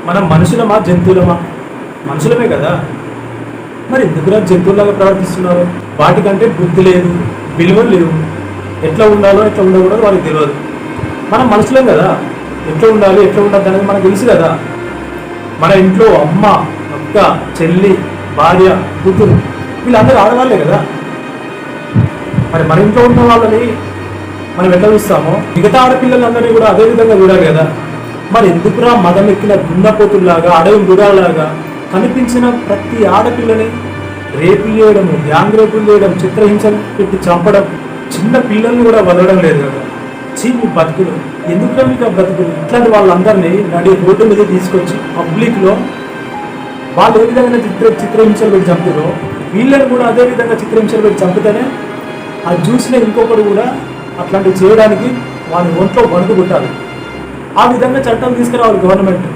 మనం మనుషులమా జంతువులమా? మనుషులమే కదా. మరి ఎందుకురా జంతువులాగా ప్రవర్తిస్తున్నారు? వాటికంటే బుద్ధి లేదు, విలువలు లేవు. ఎట్లా ఉండాలో ఎట్లా ఉండకూడదో వాళ్ళకి తెలియదు. మనం మనుషులేం కదా, ఎట్లా ఉండాలి ఎట్లా ఉండద్దు అనేది మనకు తెలుసు కదా. మన ఇంట్లో అమ్మ, అక్క, చెల్లి, భార్య, కూతురు వీళ్ళందరూ ఆడవాళ్ళే కదా. మరి మన ఇంట్లో ఉన్న వాళ్ళని మనం ఎట్లా చూస్తామో మిగతా ఆడపిల్లలందరినీ కూడా అదే విధంగా చూడాలి కదా. మరి ఎందుకురా మదం ఎక్కిన దున్నపోతుల్లాగా, అడవి మృగాలాగా కనిపించిన ప్రతి ఆడపిల్లని రేపులు చేయడం, గ్యాంగ్ రేపులు చేయడం, చిత్రహింసలు పెట్టి చంపడం, చిన్న పిల్లల్ని కూడా వదలడం లేదు కదా. మీ బతుకులు ఎందుకురా మీకు ఆ బ్రతుకులు? ఇట్లాంటి వాళ్ళందరినీ నడి రోడ్డు మీద తీసుకొచ్చి పబ్లిక్లో వాళ్ళు ఏ విధంగా చిత్రహింసలు పెట్టి చంపుతారో వీళ్ళని కూడా అదే విధంగా చిత్రహింసలు పెట్టి చంపితేనే అది చూసిన ఇంకొకరు కూడా అట్లాంటివి చేయడానికి వాళ్ళ ఒంట్లో వణుకు పుట్టాలి. ఆ విధంగా చట్టాలు తీసుకురావాలి గవర్నమెంట్.